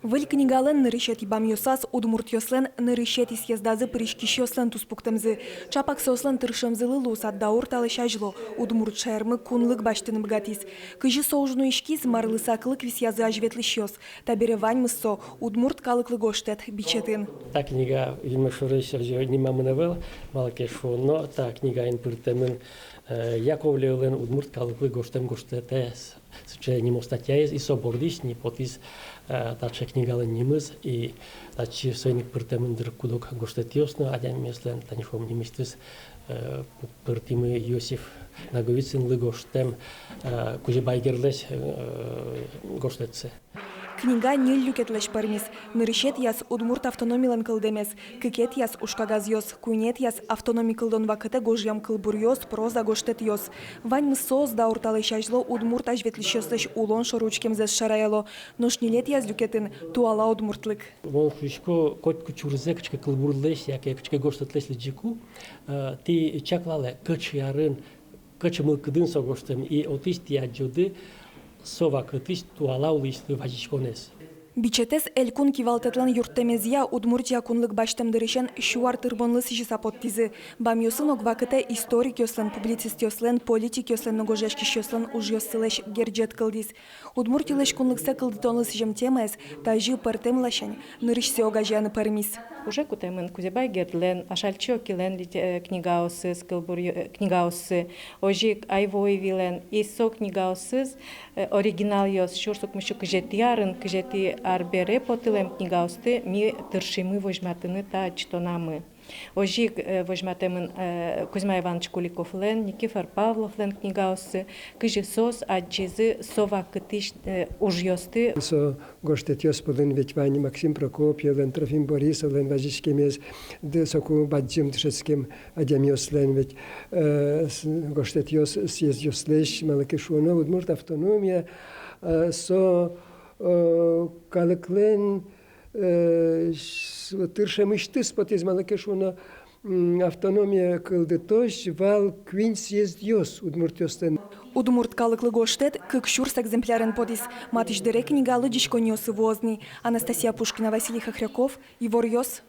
Выль книгален нырышет ибам йосас удмурт йослен нырышет и съездазы пришкиш йослен туспуктемзы. Чапак сослен тыршемзылы лус аддаур талышажло удмурт шермы кунлык баштын бгатис. Кыжы соужну ишкиз марлысаклык висязы ажветлыш йос. Табере вань мысо удмурт калыклы гоштет бичетін. Та книга Ильмашуры Сержио Нимамынавел, Малакешфо, но та книга инпыртемын Яковлевлен удмурт калыклы гоштем гоштетес. Че нимо статья и собордиш не подпис таче книгален нимыз и таче сойник пыртемындыр кудок гоштетиосно, адян меслен танишом немистис пыртимы Йосиф Наговицын лы гоштем кузе байгерлес гоштетсе. Книга не люкетлеш пармис. Нырышет яс удмурт автономилан кылдемес. Кыкет яс ушкагаз йос. Куйнет яс автономи кылдон вакыты гожьям кылбур йос, проза гоштет йос. Вань мысоз да урталышажло удмурт ажветлишёслеш улон шоручкемзес шараяло. Ношнилет яс люкетін туала удмуртлык. Вон фишко кот кучурзе кычке кылбурлеш, яке кычке гоштетлеш лиджику. Ти чаклале кыч ярын, кыч мылкыдын согоштем и отист яджуды сова кытыш туала улишлы вазишконес. Бичетес элькун кивалтетлан юрттемезия удмуртия кунлык баштемдырышен шуар тырбонлы сижи сапоттизы. Бамьосын огвакыте историк йослен, публицист йослен, политик йослен, ногожешкиш йослен уж йоссылеш герджет кылдис. Удмуртилеш кунлыксе кылдытонлы сижем темес, тажи пертем лашань, нырышсе огажяны пермис. Уже кутемын кузебай гердлен, ашальчо килен книгаосыз, книгаосы, ожик айвой вилен, исо книгаосыз, оригинал йос, шурсук мышу кыжети ярын, кыжети арбере потилем книгаосты, ми тыршимы вожматыны та чтонамы. Ожик вожматемын Кузьма Иванович Куликов лен, Никифор Павлов лен книгаосы, кыжи сос, аджизы, сова кытыш уж йосты. Со гоштет йоспылын ветвани Максим Прокопьев лен, Трофим Борисов лен, вазишкемез, соку баджим тшеским адям йослен, ведь гоштет йос съезд йослеш, малакешуно, удмурт автономия, со калыклен тыршемыштыс потез малакешуно автономия кылдытош вал квин съезд йос удмурт йостен. Удмурт калыклы гоштет кыкшурс экземплярен подис. Матыш дере книга лыдишко нёсы возни. Анастасия Пушкина, Василий Хохряков, Ивор Йос.